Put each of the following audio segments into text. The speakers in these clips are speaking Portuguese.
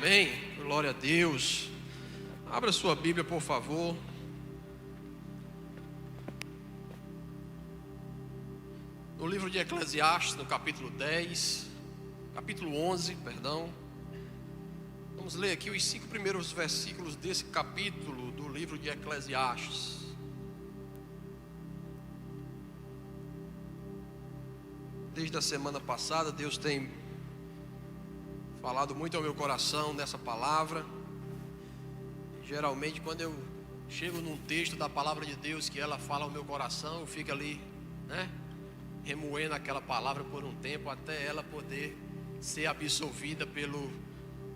Amém. Glória a Deus. Abra sua Bíblia, por favor. No livro de Eclesiastes, no capítulo 11, perdão. Vamos ler aqui os 5 primeiros versículos desse capítulo do livro de Eclesiastes. Desde a semana passada, Deus tem falado muito ao meu coração nessa palavra. Geralmente, quando eu chego num texto da palavra de Deus que ela fala ao meu coração, eu fico ali, remoendo aquela palavra por um tempo, até ela poder ser absorvida pelo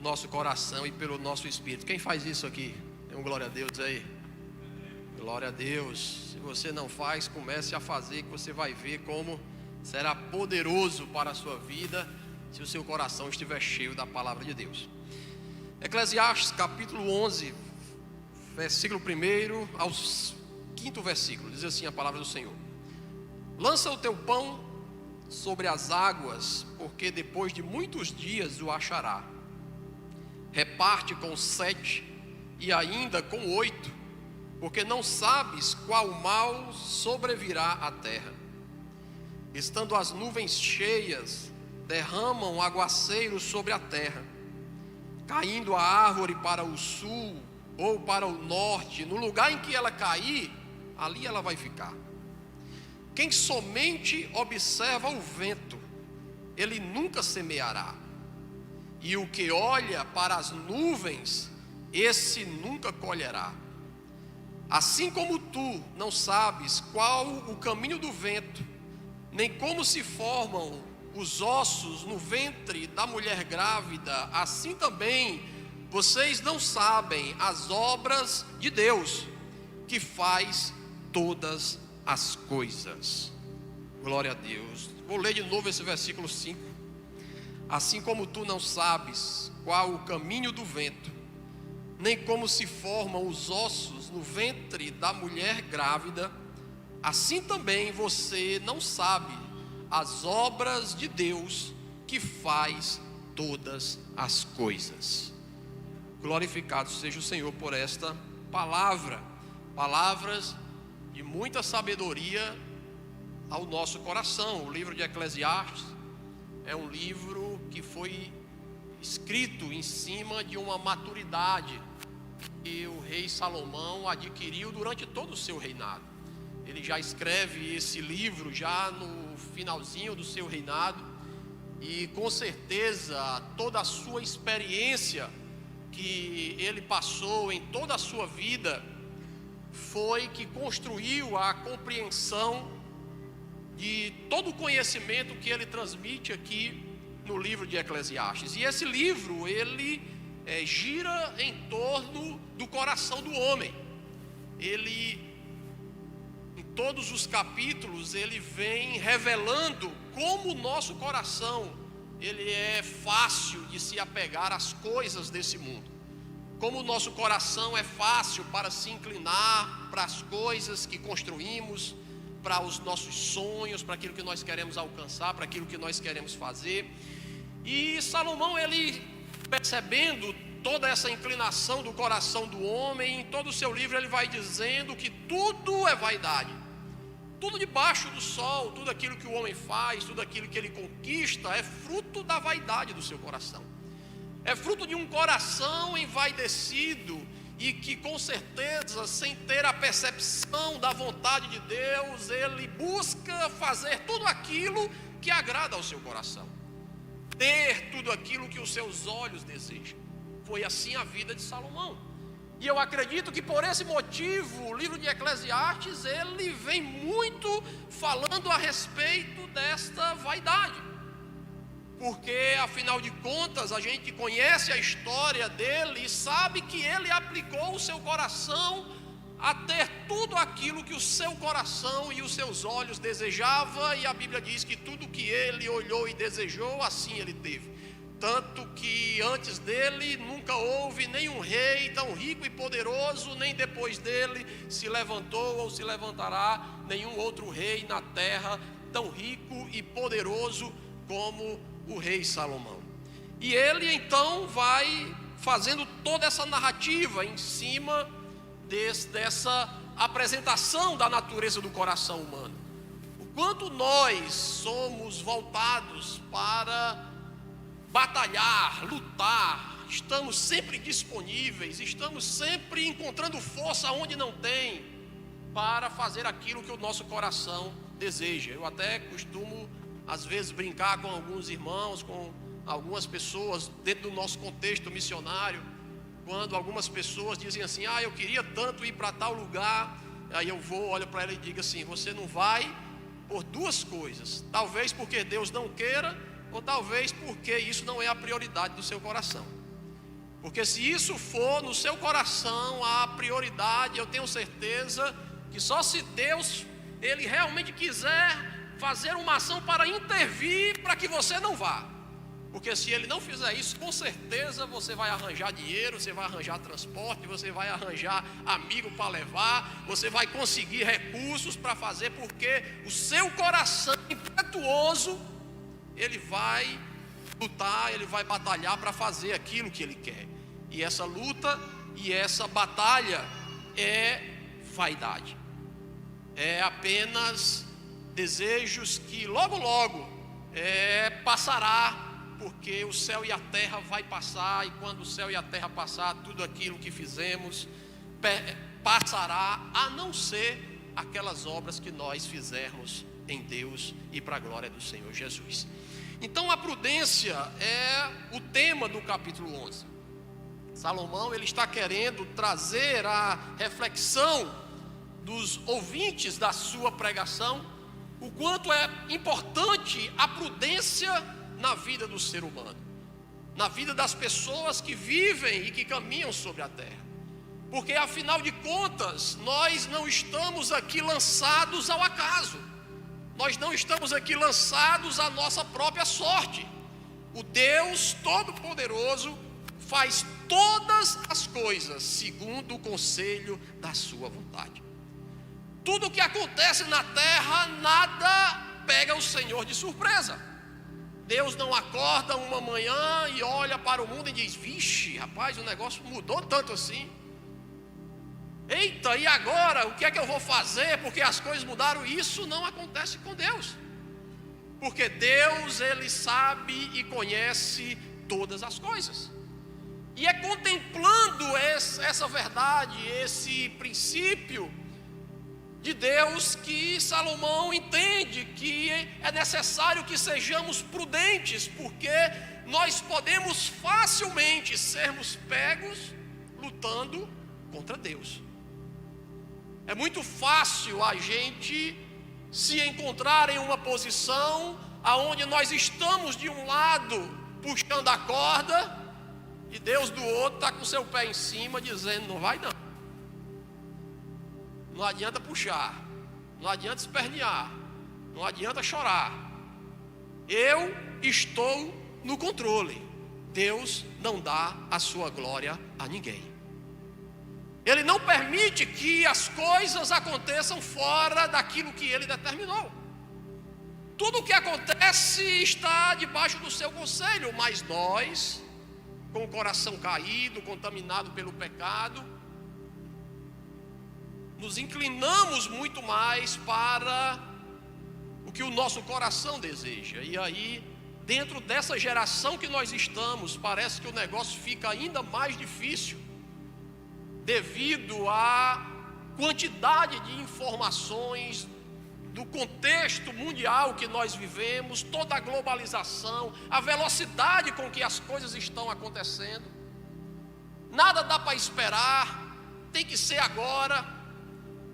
nosso coração e pelo nosso espírito. Quem faz isso aqui? Tem um glória a Deus aí. Glória a Deus. Se você não faz, comece a fazer, que você vai ver como será poderoso para a sua vida, se o seu coração estiver cheio da palavra de Deus. Eclesiastes capítulo 11, versículo 1 ao 5º versículo, diz assim a palavra do Senhor: lança o teu pão sobre as águas, porque depois de muitos dias o achará. Reparte com 7 e ainda com 8, porque não sabes qual mal sobrevirá à terra. Estando as nuvens cheias, derramam aguaceiros sobre a terra. Caindo a árvore para o sul ou para o norte, no lugar em que ela cair, ali ela vai ficar. Quem somente observa o vento, ele nunca semeará. E o que olha para as nuvens, esse nunca colherá. Assim como tu não sabes qual o caminho do vento, nem como se formam os ossos no ventre da mulher grávida, assim também vocês não sabem as obras de Deus, que faz todas as coisas. Glória a Deus. Vou ler de novo esse versículo 5. Assim como tu não sabes qual o caminho do vento, nem como se formam os ossos no ventre da mulher grávida, assim também você não sabe as obras de Deus, que faz todas as coisas. Glorificado seja o Senhor por esta palavra. Palavras de muita sabedoria ao nosso coração. O livro de Eclesiastes é um livro que foi escrito em cima de uma maturidade que o rei Salomão adquiriu durante todo o seu reinado. Ele já escreve esse livro já no finalzinho do seu reinado, e com certeza toda a sua experiência que ele passou em toda a sua vida foi que construiu a compreensão de todo o conhecimento que ele transmite aqui no livro de Eclesiastes. E esse livro, ele gira em torno do coração do homem. Ele, em todos os capítulos, ele vem revelando como o nosso coração, ele é fácil de se apegar às coisas desse mundo. Como o nosso coração é fácil para se inclinar para as coisas que construímos, para os nossos sonhos, para aquilo que nós queremos alcançar, para aquilo que nós queremos fazer. E Salomão, ele percebendo toda essa inclinação do coração do homem, em todo o seu livro ele vai dizendo que tudo é vaidade. Tudo debaixo do sol, tudo aquilo que o homem faz, tudo aquilo que ele conquista, é fruto da vaidade do seu coração. É fruto de um coração envaidecido e que, com certeza, sem ter a percepção da vontade de Deus, ele busca fazer tudo aquilo que agrada ao seu coração, ter tudo aquilo que os seus olhos desejam. Foi assim a vida de Salomão. E eu acredito que por esse motivo o livro de Eclesiastes, ele vem muito falando a respeito desta vaidade. Porque afinal de contas a gente conhece a história dele e sabe que ele aplicou o seu coração a ter tudo aquilo que o seu coração e os seus olhos desejava. E a Bíblia diz que tudo que ele olhou e desejou, assim ele teve. Tanto que antes dele nunca houve nenhum rei tão rico e poderoso, nem depois dele se levantou ou se levantará nenhum outro rei na terra tão rico e poderoso como o rei Salomão. E ele então vai fazendo toda essa narrativa em cima dessa apresentação da natureza do coração humano. O quanto nós somos voltados para batalhar, lutar, estamos sempre disponíveis, estamos sempre encontrando força onde não tem, para fazer aquilo que o nosso coração deseja. Eu até costumo, às vezes, brincar com alguns irmãos, com algumas pessoas, dentro do nosso contexto missionário, quando algumas pessoas dizem assim: eu queria tanto ir para tal lugar. Aí eu olho para ela e digo assim: você não vai por duas coisas, talvez porque Deus não queira, ou talvez porque isso não é a prioridade do seu coração. Porque se isso for no seu coração a prioridade, eu tenho certeza que só se Deus, Ele realmente quiser fazer uma ação para intervir para que você não vá. Porque se Ele não fizer isso, com certeza você vai arranjar dinheiro, você vai arranjar transporte, você vai arranjar amigo para levar, você vai conseguir recursos para fazer, porque o seu coração impetuoso, ele vai lutar, ele vai batalhar para fazer aquilo que ele quer. E essa luta e essa batalha é vaidade. É apenas desejos que logo passará, porque o céu e a terra vai passar, e quando o céu e a terra passar, tudo aquilo que fizemos passará, a não ser aquelas obras que nós fizermos em Deus e para a glória do Senhor Jesus. Então a prudência é o tema do capítulo 11. Salomão, ele está querendo trazer a reflexão dos ouvintes da sua pregação, o quanto é importante a prudência na vida do ser humano, na vida das pessoas que vivem e que caminham sobre a terra. Porque afinal de contas, nós não estamos aqui lançados ao acaso, nós não estamos aqui lançados à nossa própria sorte. O Deus Todo-Poderoso faz todas as coisas segundo o conselho da sua vontade. Tudo o que acontece na terra, nada pega o Senhor de surpresa. Deus não acorda uma manhã e olha para o mundo e diz: vixe, rapaz, o negócio mudou tanto assim. Eita, e agora? O que é que eu vou fazer? Porque as coisas mudaram. Isso não acontece com Deus. Porque Deus, Ele sabe e conhece todas as coisas. E é contemplando essa verdade, esse princípio de Deus, que Salomão entende que é necessário que sejamos prudentes, porque nós podemos facilmente sermos pegos lutando contra Deus. É muito fácil a gente se encontrar em uma posição aonde nós estamos de um lado puxando a corda e Deus do outro está com o seu pé em cima dizendo: não vai não. Não adianta puxar, não adianta espernear, não adianta chorar. Eu estou no controle. Deus não dá a sua glória a ninguém. Ele não permite que as coisas aconteçam fora daquilo que Ele determinou. Tudo o que acontece está debaixo do seu conselho, mas nós, com o coração caído, contaminado pelo pecado, nos inclinamos muito mais para o que o nosso coração deseja. E aí, dentro dessa geração que nós estamos, parece que o negócio fica ainda mais difícil, devido à quantidade de informações, do contexto mundial que nós vivemos, toda a globalização, a velocidade com que as coisas estão acontecendo. Nada dá para esperar, tem que ser agora.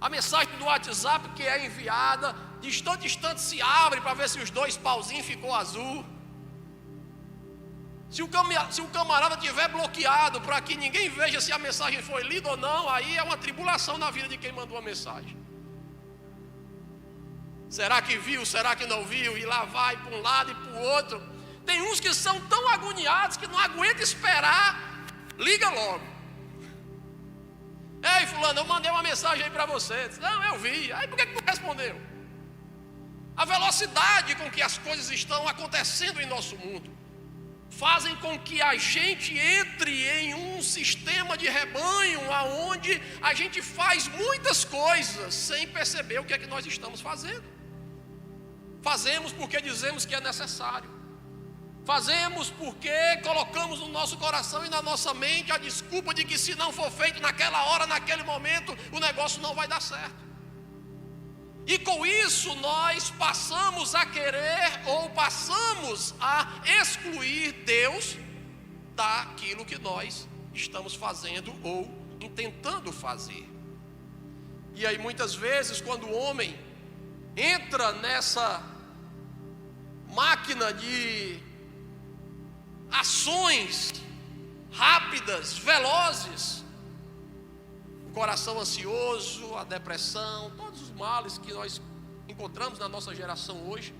A mensagem do WhatsApp que é enviada, de instante em instante se abre para ver se os 2 pauzinhos ficou azul. Se o camarada tiver bloqueado para que ninguém veja se a mensagem foi lida ou não, aí é uma tribulação na vida de quem mandou a mensagem. Será que viu? Será que não viu? E lá vai para um lado e para o outro. Tem uns que são tão agoniados que não aguentam esperar. Liga logo. Ei, fulano, eu mandei uma mensagem aí para você. Não, eu vi. Aí por que não respondeu? A velocidade com que as coisas estão acontecendo em nosso mundo fazem com que a gente entre em um sistema de rebanho, onde a gente faz muitas coisas sem perceber o que é que nós estamos fazendo. Fazemos porque dizemos que é necessário. Fazemos porque colocamos no nosso coração e na nossa mente a desculpa de que se não for feito naquela hora, naquele momento, o negócio não vai dar certo. E com isso nós passamos a querer ou passamos a excluir Deus daquilo que nós estamos fazendo ou intentando fazer. E aí muitas vezes quando o homem entra nessa máquina de ações rápidas, velozes, o coração ansioso, a depressão, todos os males que nós encontramos na nossa geração hoje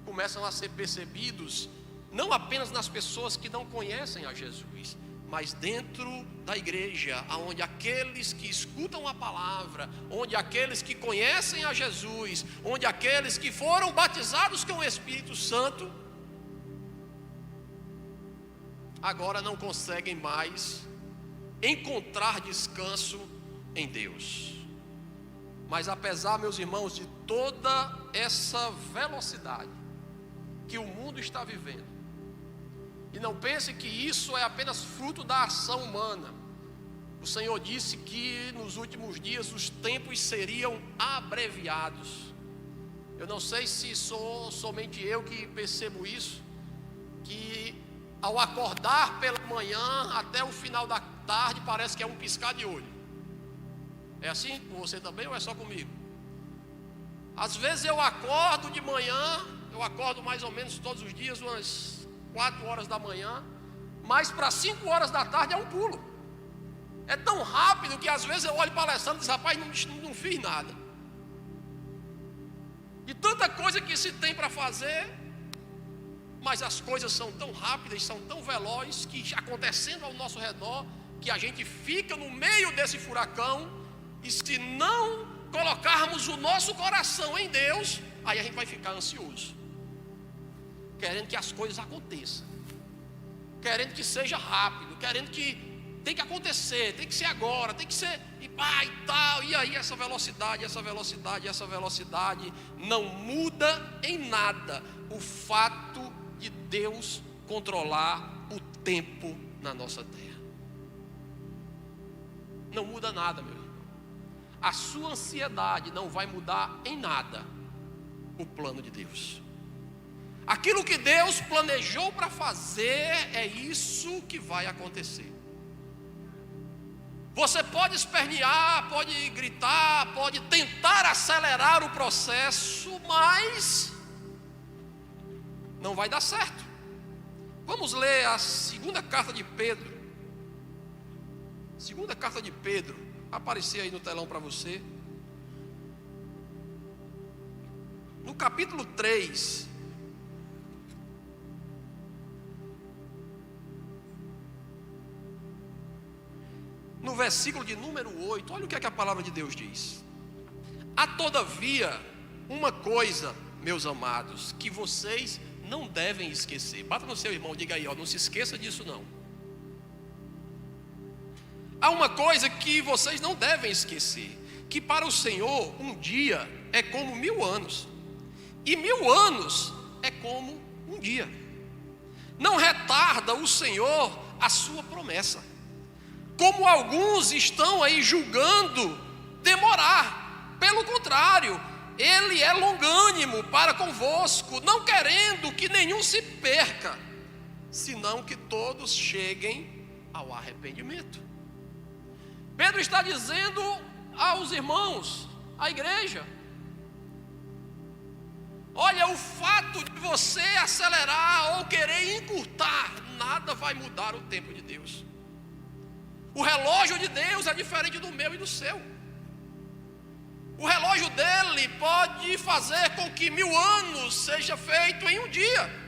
começam a ser percebidos não apenas nas pessoas que não conhecem a Jesus, mas dentro da igreja, onde aqueles que escutam a palavra, onde aqueles que conhecem a Jesus, onde aqueles que foram batizados com o Espírito Santo, agora não conseguem mais encontrar descanso em Deus. Mas apesar, meus irmãos, de toda essa velocidade que o mundo está vivendo, e não pense que isso é apenas fruto da ação humana. O Senhor disse que nos últimos dias os tempos seriam abreviados. Eu não sei se sou somente eu que percebo isso, que ao acordar pela manhã até o final da tarde parece que é um piscar de olho. É assim com você também ou é só comigo? Às vezes eu acordo de manhã, eu acordo mais ou menos todos os dias umas 4 horas da manhã, mas para 5 horas da tarde é um pulo. É tão rápido que às vezes eu olho para o Alessandro e digo, rapaz, não fiz nada. E tanta coisa que se tem para fazer, mas as coisas são tão rápidas, são tão velozes, que acontecendo ao nosso redor, que a gente fica no meio desse furacão, e se não colocarmos o nosso coração em Deus, aí a gente vai ficar ansioso, querendo que as coisas aconteçam, querendo que seja rápido, querendo que tem que acontecer, tem que ser agora, tem que ser e pá e tal. E aí essa velocidade não muda em nada o fato de Deus controlar o tempo na nossa terra. Não muda nada, meu irmão. A sua ansiedade não vai mudar em nada o plano de Deus. Aquilo que Deus planejou para fazer, é isso que vai acontecer. Você pode espernear, pode gritar, pode tentar acelerar o processo, mas não vai dar certo. Vamos ler a segunda carta de Pedro. Segunda carta de Pedro, vai aparecer aí no telão para você. No capítulo 3, no versículo de número 8, olha o que é que a palavra de Deus diz. Há todavia uma coisa, meus amados, que vocês não devem esquecer. Bata no seu irmão, diga aí, ó, não se esqueça disso não. Há uma coisa que vocês não devem esquecer, que para o Senhor um dia é como 1000 anos, e 1000 anos é como um dia. Não retarda o Senhor a sua promessa, como alguns estão aí julgando demorar. Pelo contrário, Ele é longânimo para convosco, não querendo que nenhum se perca, senão que todos cheguem ao arrependimento. Pedro está dizendo aos irmãos, à igreja: olha, o fato de você acelerar ou querer encurtar, nada vai mudar o tempo de Deus. O relógio de Deus é diferente do meu e do seu. O relógio dele pode fazer com que 1000 anos seja feito em um dia.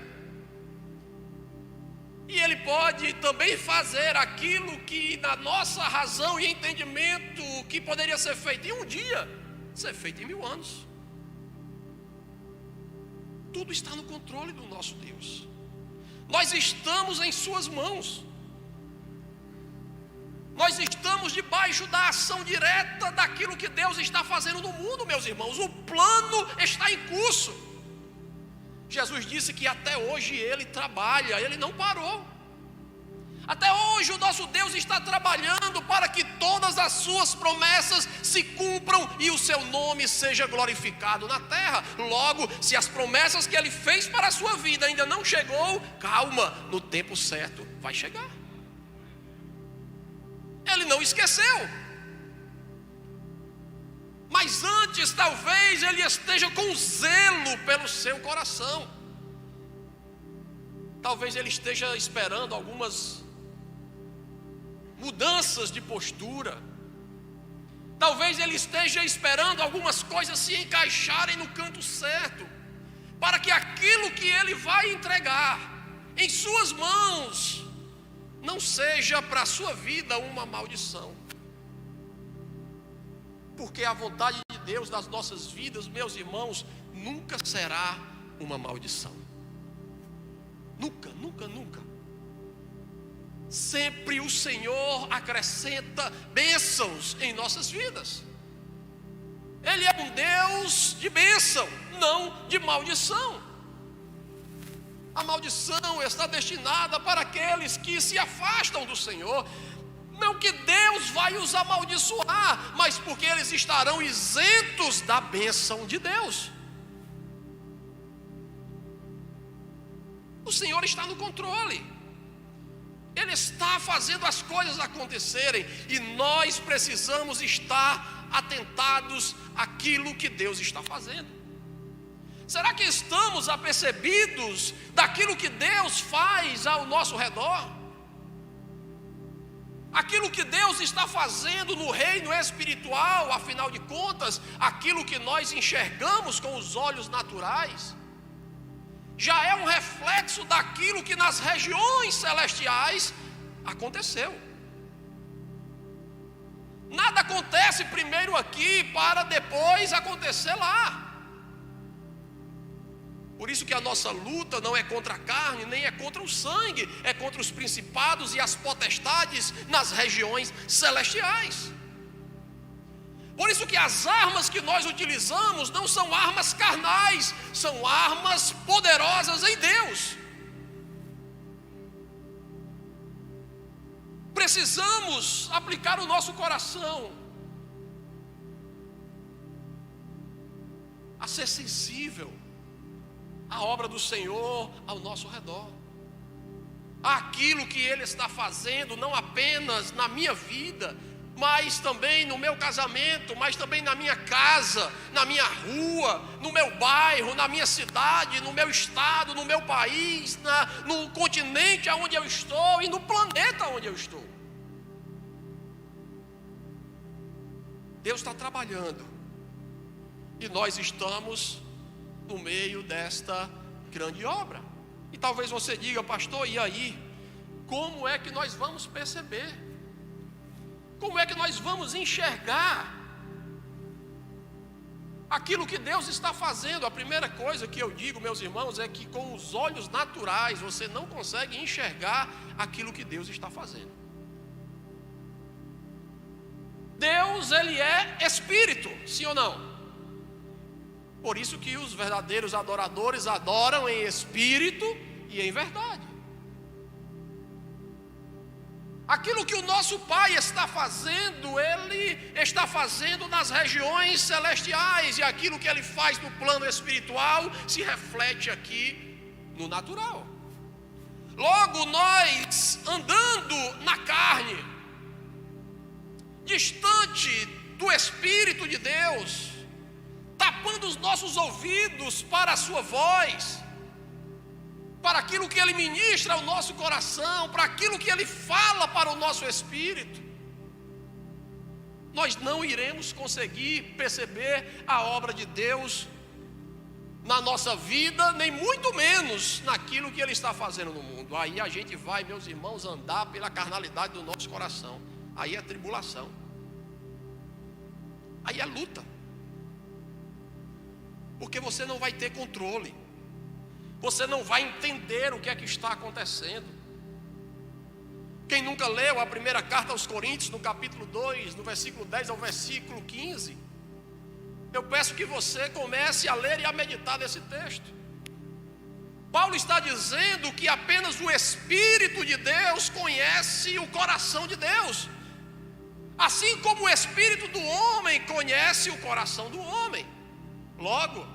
E ele pode também fazer aquilo que na nossa razão e entendimento que poderia ser feito em um dia, ser feito em 1000 anos. Tudo está no controle do nosso Deus. Nós estamos em suas mãos. Nós estamos debaixo da ação direta daquilo que Deus está fazendo no mundo, meus irmãos. O plano está em curso. Jesus disse que até hoje Ele trabalha, Ele não parou. Até hoje o nosso Deus está trabalhando para que todas as suas promessas se cumpram e o seu nome seja glorificado na terra. Logo, se as promessas que Ele fez para a sua vida ainda não chegou, calma, no tempo certo vai chegar. Ele não esqueceu. Mas antes talvez Ele esteja com zelo pelo seu coração. Talvez Ele esteja esperando algumas mudanças de postura. Talvez Ele esteja esperando algumas coisas se encaixarem no canto certo, para que aquilo que Ele vai entregar em suas mãos não seja para a sua vida uma maldição. Porque a vontade de Deus das nossas vidas, meus irmãos, nunca será uma maldição. Nunca, nunca, nunca. Sempre o Senhor acrescenta bênçãos em nossas vidas. Ele é um Deus de bênção, não de maldição. A maldição está destinada para aqueles que se afastam do Senhor. Não que Deus vai os amaldiçoar, mas porque eles estarão isentos da bênção de Deus. O Senhor está no controle. Ele está fazendo as coisas acontecerem. E nós precisamos estar atentados àquilo que Deus está fazendo. Será que estamos apercebidos daquilo que Deus faz ao nosso redor? Aquilo que Deus está fazendo no reino espiritual, afinal de contas, aquilo que nós enxergamos com os olhos naturais, já é um reflexo daquilo que nas regiões celestiais aconteceu. Nada acontece primeiro aqui para depois acontecer lá. Por isso que a nossa luta não é contra a carne, nem é contra o sangue, é contra os principados e as potestades nas regiões celestiais. Por isso que as armas que nós utilizamos não são armas carnais, são armas poderosas em Deus. Precisamos aplicar o nosso coração a ser sensível à obra do Senhor ao nosso redor, aquilo que Ele está fazendo, não apenas na minha vida, mas também no meu casamento, mas também na minha casa, na minha rua, no meu bairro, na minha cidade, no meu estado, no meu país, no continente onde eu estou e no planeta onde eu estou. Deus está trabalhando e nós estamos no meio desta grande obra. E talvez você diga: pastor, e aí? Como é que nós vamos perceber? Como é que nós vamos enxergar aquilo que Deus está fazendo? A primeira coisa que eu digo, meus irmãos, é que com os olhos naturais você não consegue enxergar aquilo que Deus está fazendo. Deus, Ele é espírito, sim ou não? Por isso que os verdadeiros adoradores adoram em espírito e em verdade. Aquilo que o nosso Pai está fazendo, Ele está fazendo nas regiões celestiais, e aquilo que Ele faz no plano espiritual se reflete aqui no natural. Logo, nós andando na carne, distante do Espírito de Deus, tapando os nossos ouvidos para a sua voz, para aquilo que Ele ministra ao nosso coração, para aquilo que Ele fala para o nosso espírito, nós não iremos conseguir perceber a obra de Deus na nossa vida, nem muito menos naquilo que Ele está fazendo no mundo. Aí a gente vai, meus irmãos, andar pela carnalidade do nosso coração. Aí é tribulação, aí é luta, porque você não vai ter controle. você não vai entender o que é que está acontecendo. Quem nunca leu a primeira carta aos Coríntios, no capítulo 2, no versículo 10 ao versículo 15, eu peço que você comece a ler e a meditar nesse texto. Paulo está dizendo que apenas o Espírito de Deus conhece o coração de Deus, assim como o Espírito do homem conhece o coração do homem. Logo,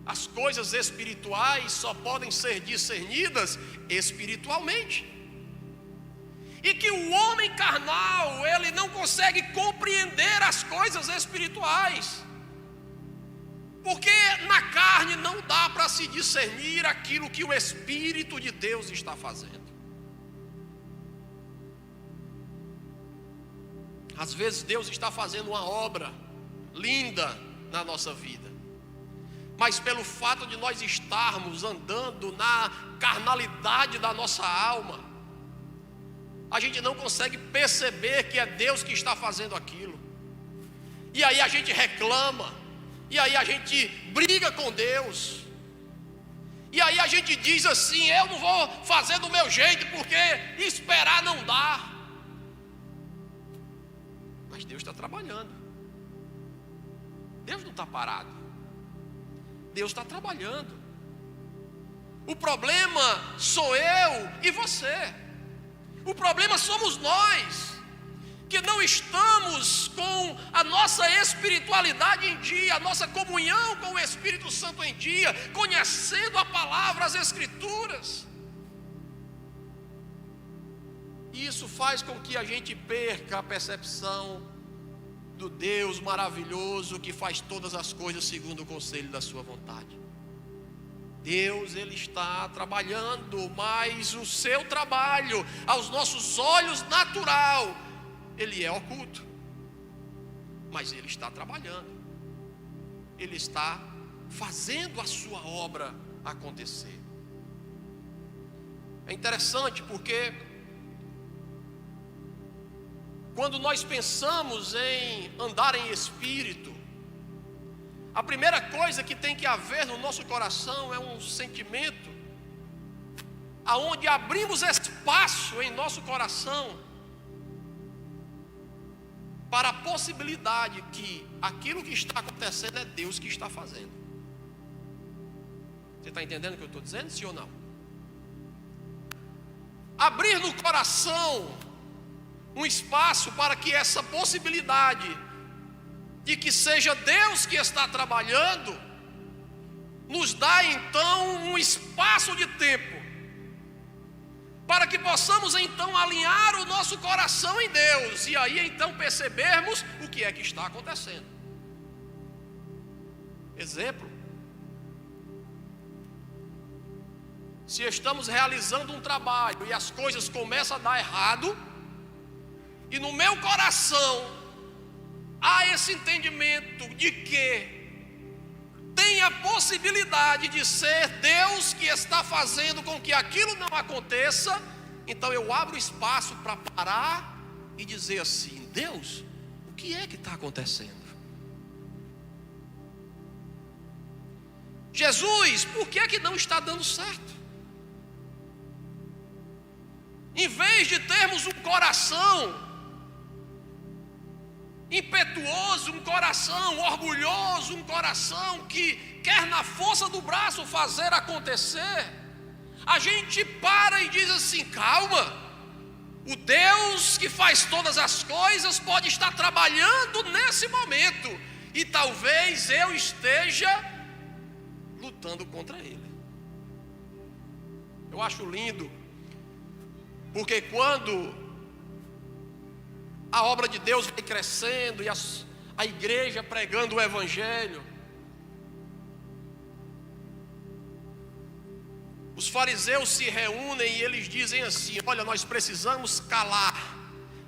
as coisas espirituais só podem ser discernidas espiritualmente. E que o homem carnal, ele não consegue compreender as coisas espirituais, porque na carne não dá para se discernir aquilo que o Espírito de Deus está fazendo. Às vezes Deus está fazendo uma obra linda na nossa vida, mas pelo fato de nós estarmos andando na carnalidade da nossa alma, a gente não consegue perceber que é Deus que está fazendo aquilo. E aí a gente reclama, e aí a gente briga com Deus, e aí a gente diz assim: eu não vou fazer do meu jeito, porque esperar não dá. Mas Deus está trabalhando. Deus não está parado. Deus está trabalhando. O problema sou eu e você. O problema somos nós, que não estamos com a nossa espiritualidade em dia, a nossa comunhão com o Espírito Santo em dia, conhecendo a palavra, as Escrituras. E isso faz com que a gente perca a percepção do Deus maravilhoso que faz todas as coisas segundo o conselho da sua vontade. Deus, Ele está trabalhando, mas o seu trabalho, aos nossos olhos natural, ele é oculto. Mas Ele está trabalhando. Ele está fazendo a sua obra acontecer. É interessante porque quando nós pensamos em andar em espírito, a primeira coisa que tem que haver no nosso coração é um sentimento aonde abrimos espaço em nosso coração para a possibilidade que aquilo que está acontecendo é Deus que está fazendo. Você está entendendo o que eu estou dizendo, sim ou não? Abrir no coração um espaço para que essa possibilidade de que seja Deus que está trabalhando, nos dá então um espaço de tempo, para que possamos então alinhar o nosso coração em Deus, e aí então percebermos o que é que está acontecendo. Exemplo: se estamos realizando um trabalho e as coisas começam a dar errado, e no meu coração há esse entendimento de que tem a possibilidade de ser Deus que está fazendo com que aquilo não aconteça, então eu abro espaço para parar e dizer assim: Deus, o que é que está acontecendo? Jesus, por que é que não está dando certo? Em vez de termos um coração impetuoso, um coração orgulhoso, um coração que quer na força do braço fazer acontecer, a gente para e diz assim: calma, o Deus que faz todas as coisas pode estar trabalhando nesse momento, e talvez eu esteja lutando contra Ele. Eu acho lindo, porque quando a obra de Deus vai crescendo e a igreja pregando o Evangelho, os fariseus se reúnem e eles dizem assim: olha, nós precisamos calar,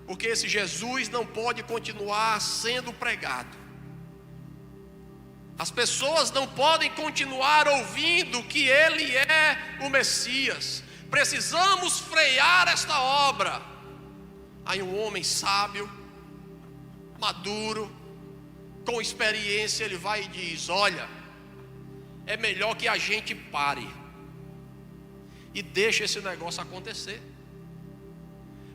porque esse Jesus não pode continuar sendo pregado. As pessoas não podem continuar ouvindo que Ele é o Messias. Precisamos frear esta obra. Aí um homem sábio, maduro, com experiência, ele vai e diz: olha, é melhor que a gente pare, e deixa esse negócio acontecer.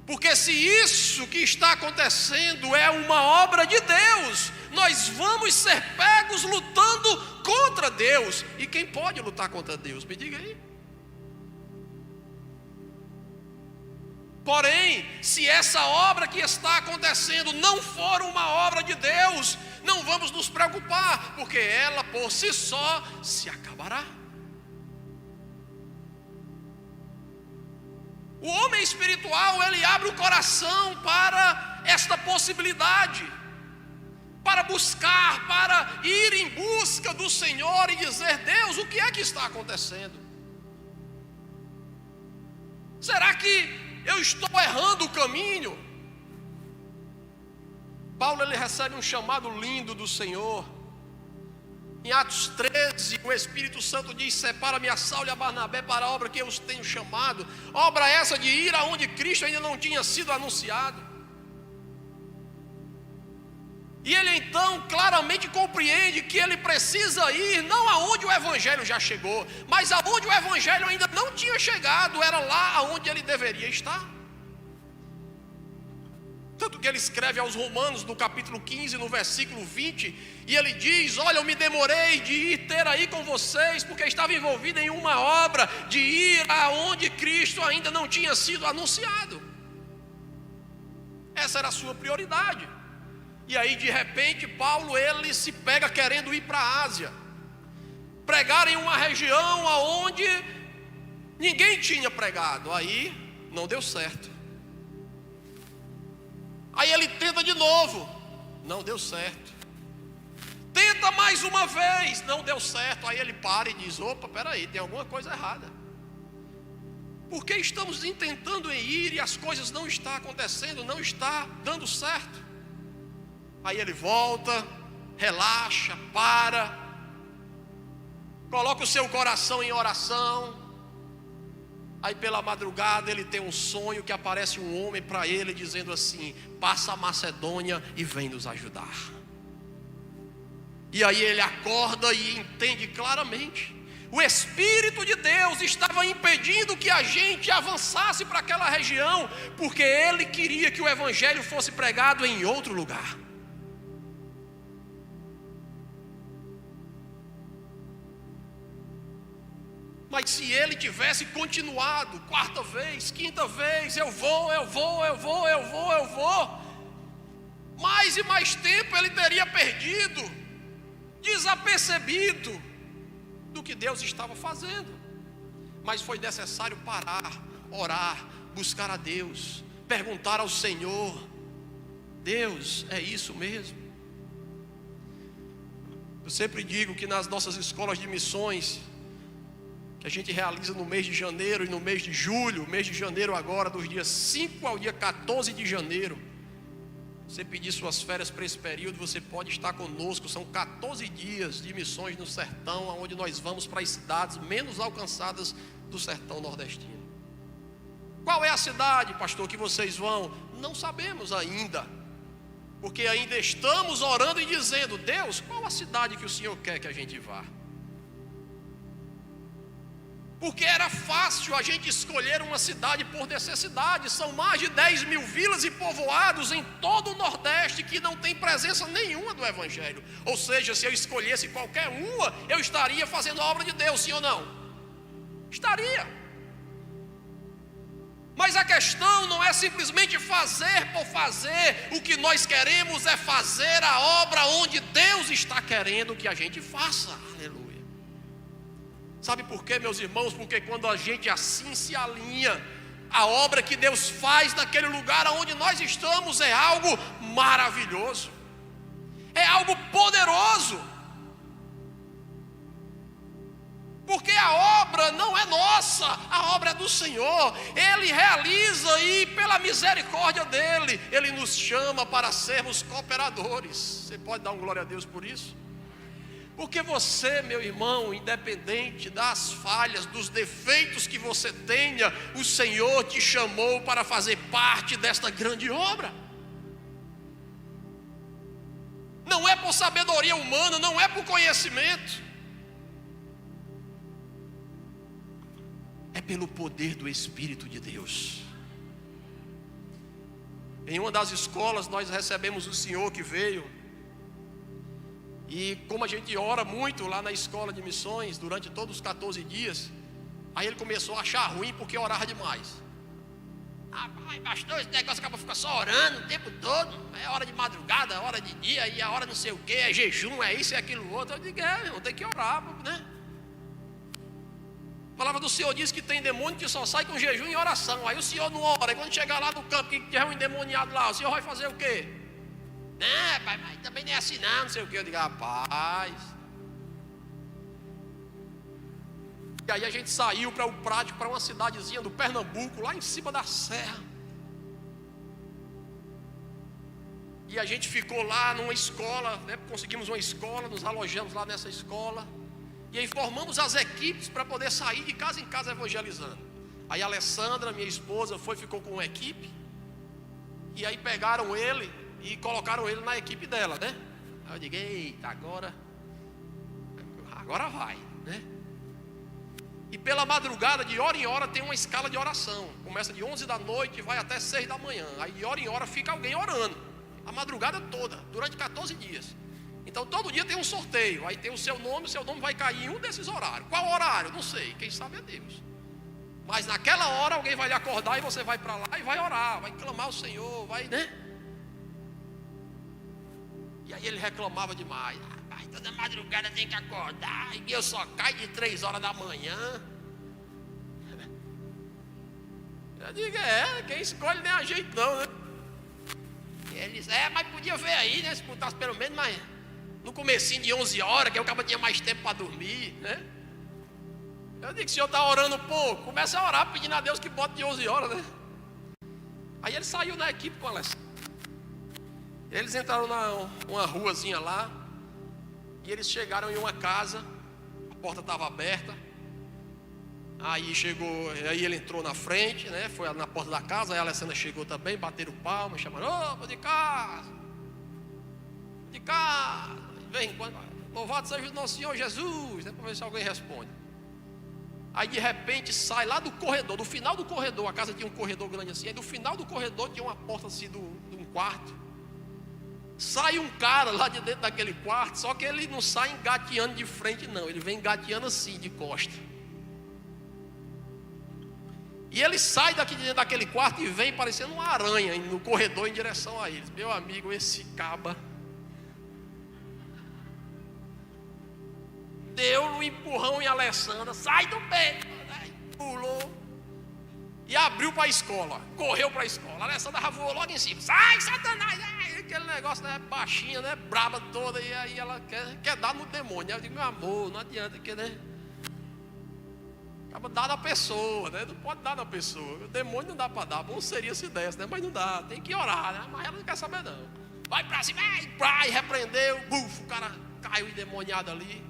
Porque se isso que está acontecendo é uma obra de Deus, nós vamos ser pegos lutando contra Deus. E quem pode lutar contra Deus? Me diga aí. Porém, se essa obra que está acontecendo não for uma obra de Deus, não vamos nos preocupar, porque ela por si só se acabará. O homem espiritual, ele abre o coração para esta possibilidade, para buscar, para ir em busca do Senhor e dizer: Deus, o que é que está acontecendo? Será que eu estou errando o caminho? Paulo, ele recebe um chamado lindo do Senhor. Em Atos 13, o Espírito Santo diz: separa-me a Saulo e a Barnabé para a obra que eu os tenho chamado. Obra essa de ir aonde Cristo ainda não tinha sido anunciado. E ele então claramente compreende que ele precisa ir não aonde o Evangelho já chegou, mas aonde o Evangelho ainda não tinha chegado, era lá aonde ele deveria estar. Tanto que ele escreve aos Romanos no capítulo 15, no versículo 20, e ele diz: olha, eu me demorei de ir ter aí com vocês, porque estava envolvido em uma obra de ir aonde Cristo ainda não tinha sido anunciado. Essa era a sua prioridade. E aí de repente Paulo, ele se pega querendo ir para a Ásia, pregar em uma região aonde ninguém tinha pregado. Aí não deu certo. Aí ele tenta de novo, não deu certo. Tenta mais uma vez, não deu certo. Aí ele para e diz: opa, peraí, tem alguma coisa errada. Por que estamos intentando ir e as coisas não estão acontecendo, não está dando certo? Aí ele volta, relaxa, para, coloca o seu coração em oração. Aí pela madrugada ele tem um sonho que aparece um homem para ele dizendo assim: passa a Macedônia e vem nos ajudar. E aí ele acorda e entende claramente: o Espírito de Deus estava impedindo que a gente avançasse para aquela região, porque ele queria que o Evangelho fosse pregado em outro lugar. Mas se ele tivesse continuado, quarta vez, quinta vez, eu vou, mais e mais tempo ele teria perdido, desapercebido do que Deus estava fazendo. Mas foi necessário parar, orar, buscar a Deus, perguntar ao Senhor: Deus, é isso mesmo? Eu sempre digo que nas nossas escolas de missões, que a gente realiza no mês de janeiro e no mês de julho, mês de janeiro agora, dos dias 5 ao dia 14 de janeiro, você pedir suas férias para esse período, você pode estar conosco. São 14 dias de missões no sertão, onde nós vamos para as cidades menos alcançadas do sertão nordestino. Qual é a cidade, pastor, que vocês vão? Não sabemos ainda, porque ainda estamos orando e dizendo: Deus, qual a cidade que o Senhor quer que a gente vá? Porque era fácil a gente escolher uma cidade por necessidade. São mais de 10 mil vilas e povoados em todo o Nordeste que não tem presença nenhuma do Evangelho. Ou seja, se eu escolhesse qualquer uma, eu estaria fazendo a obra de Deus, sim ou não? Estaria. Mas a questão não é simplesmente fazer por fazer. O que nós queremos é fazer a obra onde Deus está querendo que a gente faça. Aleluia. Sabe por quê, meus irmãos? Porque quando a gente assim se alinha, a obra que Deus faz naquele lugar onde nós estamos é algo maravilhoso, é algo poderoso. Porque a obra não é nossa, a obra é do Senhor. Ele realiza e pela misericórdia dele, Ele nos chama para sermos cooperadores. Você pode dar um glória a Deus por isso? Porque você, meu irmão, independente das falhas, dos defeitos que você tenha, o Senhor te chamou para fazer parte desta grande obra. Não é por sabedoria humana, não é por conhecimento, é é pelo poder do Espírito de Deus. Em uma das escolas nós recebemos o senhor que veio, e como a gente ora muito lá na escola de missões durante todos os 14 dias, aí ele começou a achar ruim porque orava demais. Pastor, esse negócio acaba ficar só orando o tempo todo, é hora de madrugada, é hora de dia, e a hora não sei o que, é jejum, é isso, é aquilo outro. Eu digo, irmão, tem que orar, né? A palavra do Senhor diz que tem demônio que só sai com jejum e oração. Aí o Senhor não ora, e quando chegar lá no campo que tiver um endemoniado lá, o Senhor vai fazer o quê? Pai, mas também nem é assim não sei o que. Eu digo, rapaz. E aí a gente saiu para o prático, para uma cidadezinha do Pernambuco, lá em cima da serra. E a gente ficou lá numa escola, né? Conseguimos uma escola, nos alojamos lá nessa escola. E aí formamos as equipes para poder sair de casa em casa evangelizando. Aí a Alessandra, minha esposa, ficou com uma equipe. E aí pegaram ele e colocaram ele na equipe dela, né? Aí eu digo, eita, agora vai, né? E pela madrugada, de hora em hora, tem uma escala de oração. Começa de 11 da noite e vai até 6 da manhã. Aí de hora em hora fica alguém orando a madrugada toda, durante 14 dias. Então todo dia tem um sorteio. Aí tem o seu nome vai cair em um desses horários. Qual horário? Não sei, quem sabe é Deus. Mas naquela hora alguém vai lhe acordar e você vai para lá e vai orar, vai clamar ao Senhor, vai, né? E aí ele reclamava demais. Toda madrugada tem que acordar, e eu só caio de 3 horas da manhã. Eu digo, quem escolhe nem a gente não, né? E ele diz, mas podia ver aí, né? Se botasse pelo menos, mas no comecinho de 11 horas, que o cara tinha mais tempo para dormir, né? Eu digo, se o senhor está orando pouco, começa a orar pedindo a Deus que bote de 11 horas, né? Aí ele saiu na equipe com a Alessandra. Eles entraram numa ruazinha lá, e eles chegaram em uma casa, a porta estava aberta. Aí ele entrou na frente, né? Foi na porta da casa, aí a Alessandra chegou também, bateram palmas, chamaram, de casa, vem, louvado seja o nosso Senhor Jesus, né? Para ver se alguém responde. Aí de repente sai lá do corredor, do final do corredor, a casa tinha um corredor grande assim, aí do final do corredor tinha uma porta assim de um quarto. Sai um cara lá de dentro daquele quarto, só que ele não sai engateando de frente não, ele vem engateando assim, de costa. E ele sai daqui de dentro daquele quarto e vem parecendo uma aranha no corredor em direção a eles. Meu amigo, esse caba deu um empurrão em Alessandra, sai do peito, pulou e abriu para a escola, correu para a escola. A Alessandra já voou logo em cima, sai Satanás, aquele negócio, né, baixinha, né, braba toda, e aí ela quer dar no demônio. Eu digo, meu amor, não adianta, que, né, acaba dar na pessoa, né, não pode dar na pessoa, o demônio não dá para dar, bom seria se desse, né, mas não dá, tem que orar, né, mas ela não quer saber não, vai para cima, vai, repreendeu, buf, o cara caiu endemoniado ali,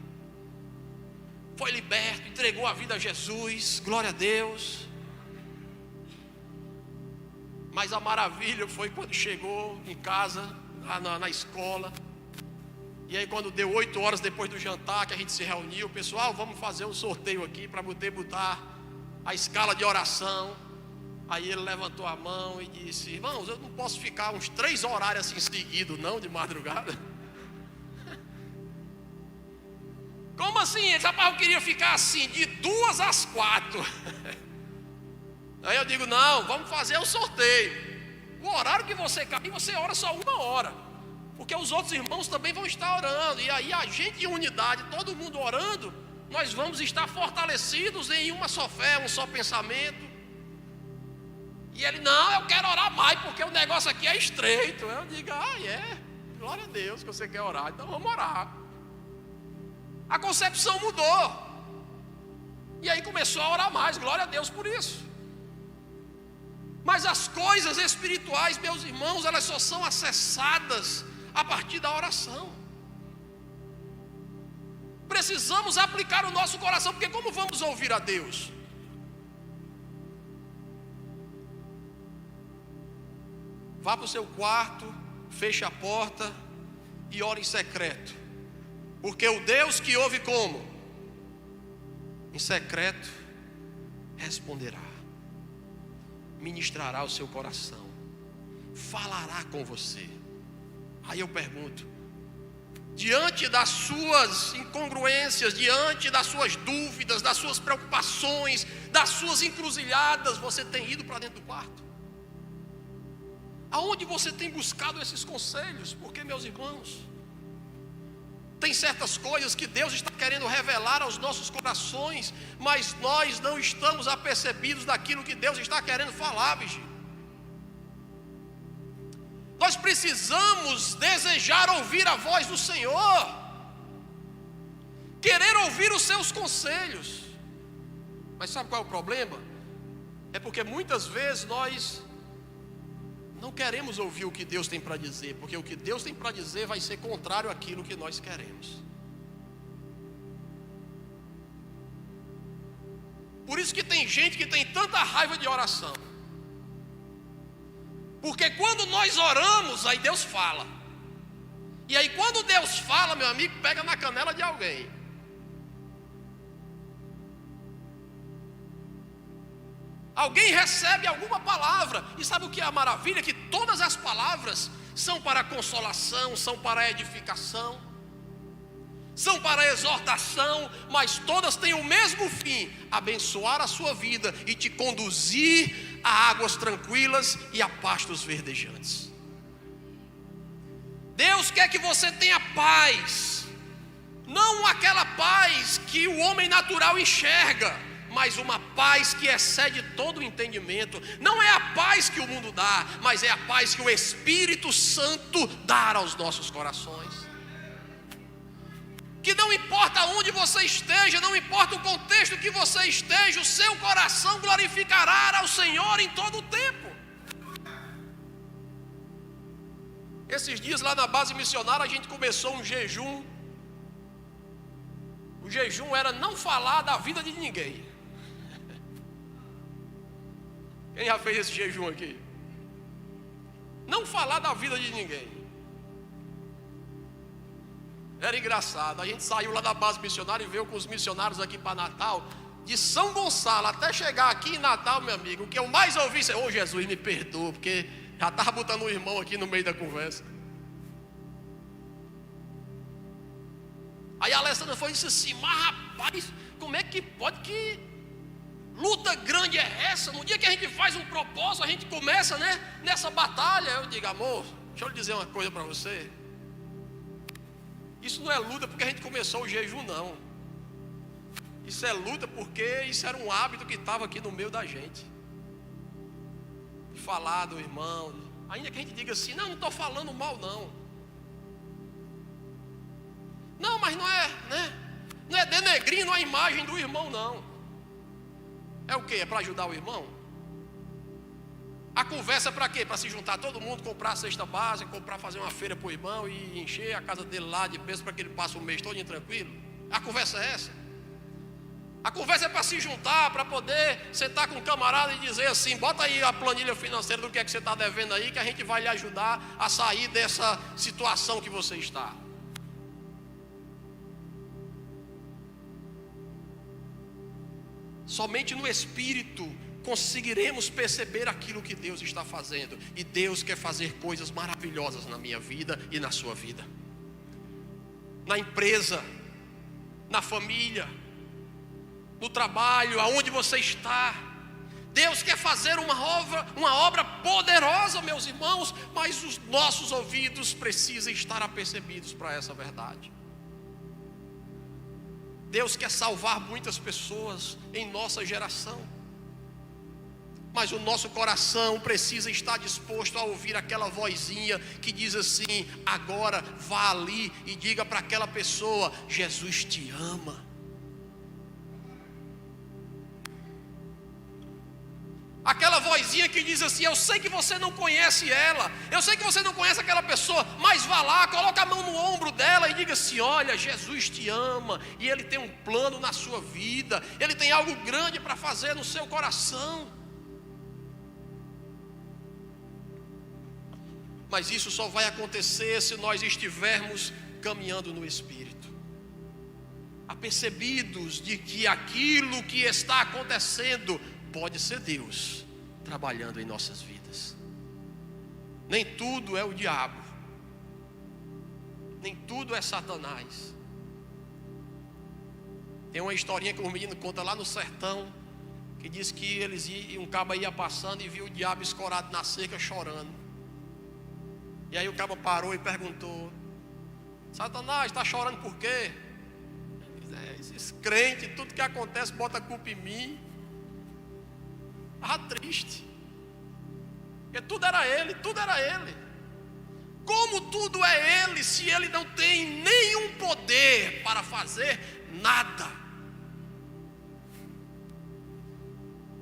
foi liberto, entregou a vida a Jesus, glória a Deus. Mas a maravilha foi quando chegou em casa, lá na escola. E aí quando deu 8 horas depois do jantar, que a gente se reuniu, pessoal, vamos fazer um sorteio aqui para poder botar a escala de oração. Aí ele levantou a mão e disse, irmãos, eu não posso ficar uns 3 horários assim seguidos não, de madrugada. Como assim? Ele, rapaz, eu queria ficar assim, de 2 às 4. Aí eu digo, não, vamos fazer o sorteio. O horário que você cair, você ora só 1 hora. Porque os outros irmãos também vão estar orando. E aí a gente em unidade, todo mundo orando, nós vamos estar fortalecidos em uma só fé, um só pensamento. E ele, não, eu quero orar mais, porque o negócio aqui é estreito. Eu digo, glória a Deus que você quer orar, então vamos orar. A concepção mudou. E aí começou a orar mais, glória a Deus por isso. Mas as coisas espirituais, meus irmãos, elas só são acessadas a partir da oração. Precisamos aplicar o nosso coração, porque como vamos ouvir a Deus? Vá para o seu quarto, feche a porta e ore em secreto. Porque o Deus que ouve como? Em secreto, responderá, ministrará o seu coração, falará com você. Aí eu pergunto, diante das suas incongruências, diante das suas dúvidas, das suas preocupações, das suas encruzilhadas, você tem ido para dentro do quarto? Aonde você tem buscado esses conselhos? Porque, meus irmãos, tem certas coisas que Deus está querendo revelar aos nossos corações, mas nós não estamos apercebidos daquilo que Deus está querendo falar, vigia. Nós precisamos desejar ouvir a voz do Senhor, querer ouvir os seus conselhos. Mas sabe qual é o problema? É porque muitas vezes nós não queremos ouvir o que Deus tem para dizer, porque o que Deus tem para dizer vai ser contrário àquilo que nós queremos. Por isso que tem gente que tem tanta raiva de oração. Porque quando nós oramos, aí Deus fala. E aí quando Deus fala, meu amigo, pega na canela de alguém. Alguém recebe alguma palavra. E sabe o que é a maravilha? Que todas as palavras são para consolação, são para edificação, são para exortação, mas todas têm o mesmo fim: abençoar a sua vida e te conduzir a águas tranquilas e a pastos verdejantes. Deus quer que você tenha paz, não aquela paz que o homem natural enxerga, mas uma paz que excede todo o entendimento. Não é a paz que o mundo dá, mas é a paz que o Espírito Santo dá aos nossos corações. Que não importa onde você esteja, não importa o contexto que você esteja, o seu coração glorificará ao Senhor em todo o tempo. Esses dias lá na base missionária a gente começou um jejum. O jejum era não falar da vida de ninguém. Quem já fez esse jejum aqui? Não falar da vida de ninguém. Era engraçado, a gente saiu lá da base missionária e veio com os missionários aqui para Natal. De São Gonçalo até chegar aqui em Natal, meu amigo, o que eu mais ouvi é: ô Jesus, me perdoa, porque já estava botando um irmão aqui no meio da conversa. Aí a Alessandra foi e disse assim: mas rapaz, como é que pode, que luta grande é essa? No dia que a gente faz um propósito, a gente começa, né, nessa batalha. Eu digo: amor, deixa eu lhe dizer uma coisa para você. Isso não é luta porque a gente começou o jejum, não. Isso é luta porque isso era um hábito que estava aqui no meio da gente. Falar do irmão, ainda que a gente diga assim: não estou falando mal não. Não, mas não é, né? Não é denegrindo a imagem do irmão, não. É o quê? É para ajudar o irmão? A conversa é para quê? Para se juntar todo mundo, comprar a cesta básica, fazer uma feira para o irmão e encher a casa dele lá de bênção para que ele passe o mês todo tranquilo? A conversa é essa? A conversa é para se juntar, para poder sentar com um camarada e dizer assim: bota aí a planilha financeira do que é que você está devendo aí, que a gente vai lhe ajudar a sair dessa situação que você está. Somente no Espírito conseguiremos perceber aquilo que Deus está fazendo. E Deus quer fazer coisas maravilhosas na minha vida e na sua vida. Na empresa, na família, no trabalho, aonde você está. Deus quer fazer uma obra poderosa, meus irmãos, mas os nossos ouvidos precisam estar apercebidos para essa verdade. Deus quer salvar muitas pessoas em nossa geração, mas o nosso coração precisa estar disposto a ouvir aquela vozinha que diz assim: agora vá ali e diga para aquela pessoa: Jesus te ama. Aquela vozinha que diz assim: eu sei que você não conhece ela, eu sei que você não conhece aquela pessoa, mas vá lá, coloca a mão no ombro dela e diga assim: olha, Jesus te ama e Ele tem um plano na sua vida, Ele tem algo grande para fazer no seu coração. Mas isso só vai acontecer se nós estivermos caminhando no Espírito, apercebidos de que aquilo que está acontecendo pode ser Deus trabalhando em nossas vidas. Nem tudo é o diabo, nem tudo é Satanás. Tem uma historinha que um menino conta lá no sertão, que diz que um cabo ia passando e viu o diabo escorado na cerca chorando. E aí o cabo parou e perguntou: Satanás, está chorando por quê? Esses crentes, tudo que acontece bota a culpa em mim. Estava triste, porque tudo era ele, tudo era ele. Como tudo é ele, se ele não tem nenhum poder para fazer nada?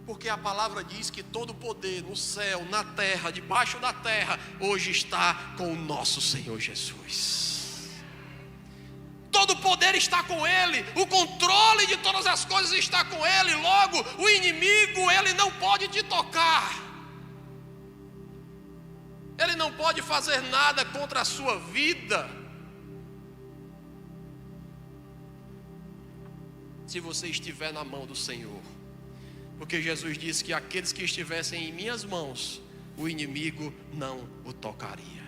Porque a palavra diz que todo poder no céu, na terra, debaixo da terra, hoje está com o nosso Senhor Jesus. Todo poder está com Ele, o controle de todas as coisas está com Ele. Logo, o inimigo, ele não pode te tocar. Ele não pode fazer nada contra a sua vida. Se você estiver na mão do Senhor. Porque Jesus disse que aqueles que estivessem em minhas mãos, o inimigo não o tocaria.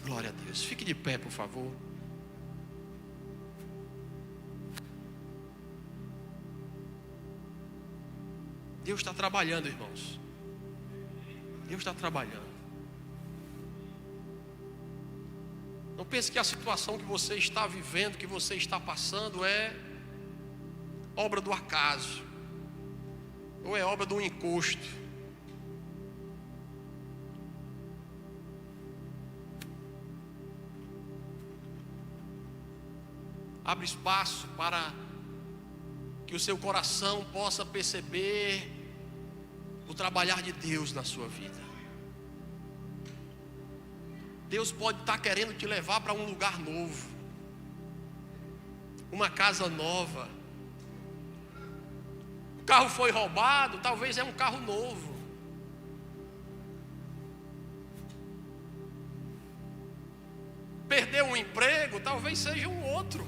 Glória a Deus. Fique de pé, por favor. Deus está trabalhando, irmãos. Deus está trabalhando. Não pense que a situação que você está vivendo, que você está passando, é obra do acaso, ou é obra do encosto. Abre espaço para que o seu coração possa perceber o trabalhar de Deus na sua vida. Deus pode estar querendo te levar para um lugar novo, uma casa nova. O carro foi roubado, talvez é um carro novo. Perdeu um emprego, talvez seja um outro.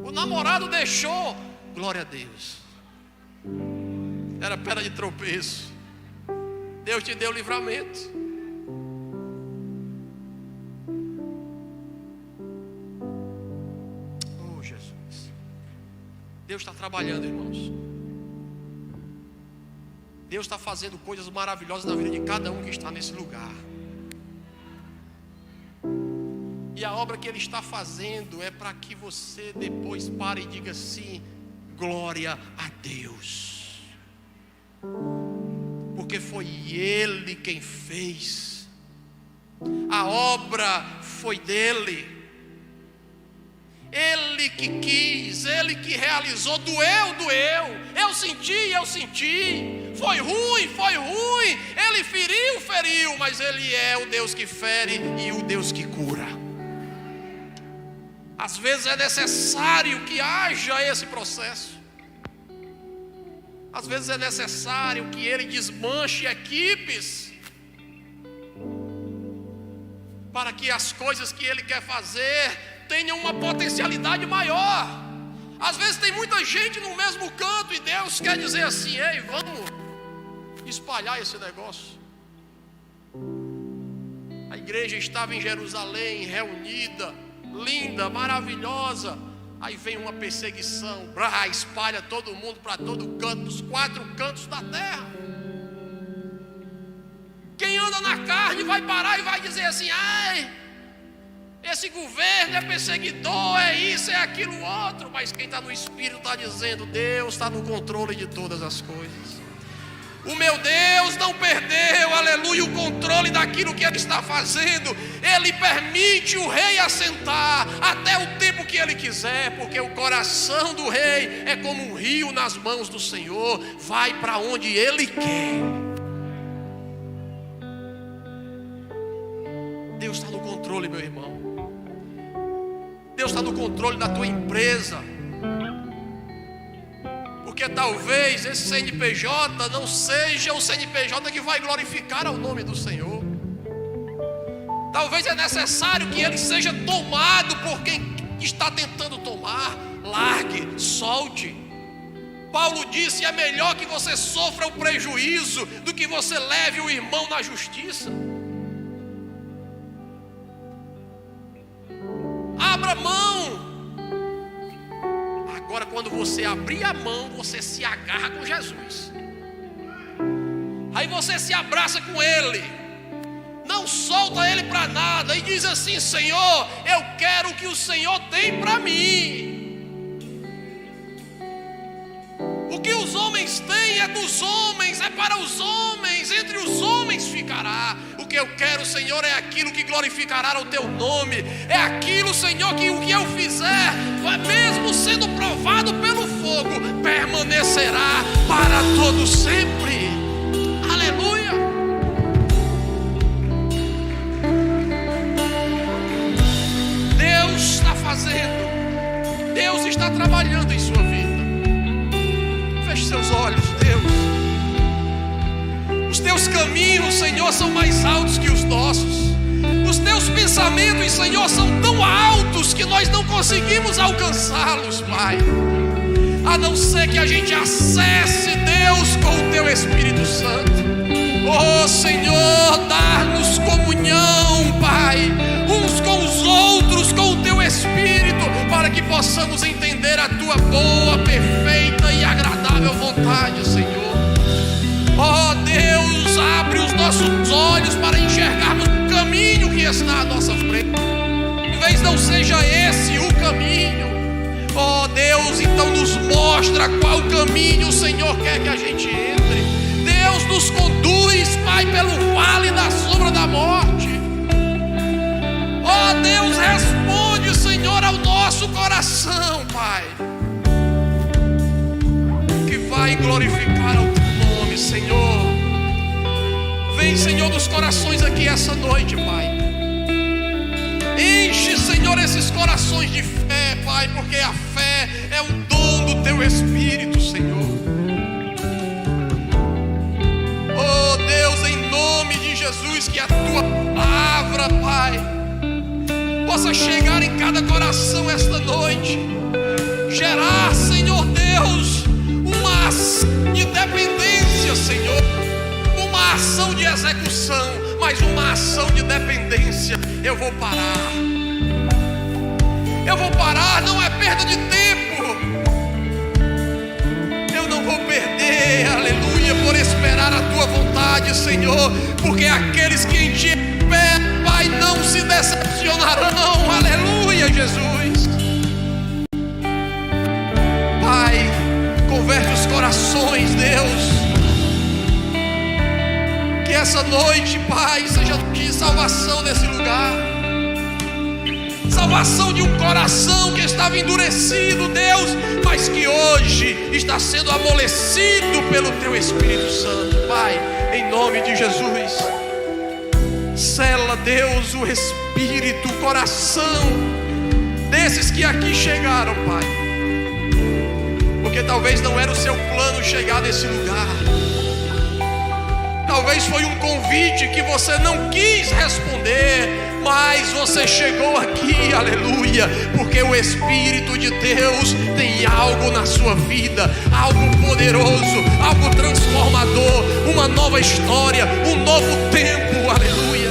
O namorado deixou, glória a Deus, era pedra de tropeço. Deus te deu livramento. Oh, Jesus. Deus está trabalhando, irmãos. Deus está fazendo coisas maravilhosas na vida de cada um que está nesse lugar. E a obra que Ele está fazendo é para que você depois pare e diga assim: glória a Deus. Porque foi Ele quem fez. A obra foi dEle. Ele que quis, Ele que realizou. Doeu. Eu senti. Foi ruim. Ele feriu. Mas Ele é o Deus que fere e o Deus que cura. Às vezes é necessário que haja esse processo. Às vezes é necessário que Ele desmanche equipes, para que as coisas que Ele quer fazer tenham uma potencialidade maior. Às vezes tem muita gente no mesmo canto e Deus quer dizer assim: ei, vamos espalhar esse negócio. A igreja estava em Jerusalém, reunida, linda, maravilhosa. Aí vem uma perseguição, espalha todo mundo para todo canto, dos 4 cantos da terra. Quem anda na carne vai parar e vai dizer assim: ai, esse governo é perseguidor, é isso, é aquilo outro. Mas quem está no Espírito está dizendo: Deus está no controle de todas as coisas. O meu Deus não perdeu, aleluia, o controle daquilo que Ele está fazendo. Ele permite o rei assentar até o tempo que Ele quiser, porque o coração do rei é como um rio nas mãos do Senhor, vai para onde Ele quer. Deus está no controle, meu irmão. Deus está no controle da tua empresa. Porque talvez esse CNPJ não seja o CNPJ que vai glorificar ao nome do Senhor. Talvez é necessário que ele seja tomado por quem está tentando tomar. Largue, solte. Paulo disse: é melhor que você sofra o prejuízo do que você leve o irmão na justiça. Abra mão. Agora, quando você abrir a mão, você se agarra com Jesus. Aí você se abraça com Ele, não solta Ele para nada e diz assim: Senhor, eu quero o que o Senhor tem para mim. O que os homens têm é dos homens, é para os homens, entre os homens ficará. O que eu quero, Senhor, é aquilo que glorificará o Teu nome. É aquilo, Senhor, que o que eu fizer, mesmo sendo provado pelo fogo, permanecerá para todo sempre. Aleluia. Deus está fazendo, Deus está trabalhando em sua vida. Feche seus olhos, Deus. Os teus caminhos, Senhor, são mais altos que os nossos. Os teus pensamentos, Senhor, são tão altos que nós não conseguimos alcançá-los, Pai. A não ser que a gente acesse, Deus, com o Teu Espírito Santo. Oh, Senhor, dá-nos comunhão, Pai, uns com os outros, com o Teu Espírito, para que possamos entender a Tua boa, perfeita e agradável vontade, Senhor. Oh, Deus, abre os nossos olhos para enxergarmos o caminho que está à nossa frente. Talvez não seja esse o caminho. Oh, Deus, então nos mostra qual caminho o Senhor quer que a gente entre. Deus, nos conduz, Pai, pelo vale da sombra da morte. Oh, Deus, responde, Senhor, ao nosso coração, Pai, que vai glorificar o Teu nome, Senhor. Vem, Senhor, dos corações aqui essa noite, Pai. Enche, Senhor, esses corações de fé, Pai, porque a fé é um dom do Teu Espírito, Senhor. Oh, Deus, em nome de Jesus, que a Tua palavra, Pai, possa chegar em cada coração esta noite, gerar, Senhor Deus, uma ação de dependência, Senhor, uma ação de execução, mas uma ação de dependência. Eu vou parar, não é perda de tempo. Eu não vou perder, aleluia, por esperar a Tua vontade, Senhor, porque aqueles que em Ti esperam, Pai, não se decepcionarão, aleluia, Jesus. Pai, converte os corações, Deus. Que essa noite, Pai, seja de salvação nesse lugar. Salvação de um coração que estava endurecido, Deus, mas que hoje está sendo amolecido pelo Teu Espírito Santo, Pai, em nome de Jesus. Sela, Deus, o espírito, o coração desses que aqui chegaram, Pai, porque talvez não era o Seu plano chegar nesse lugar. Talvez foi um convite que você não quis responder, mas você chegou aqui, aleluia, porque o Espírito de Deus tem algo na sua vida, algo poderoso, algo transformador, uma nova história, um novo tempo, aleluia.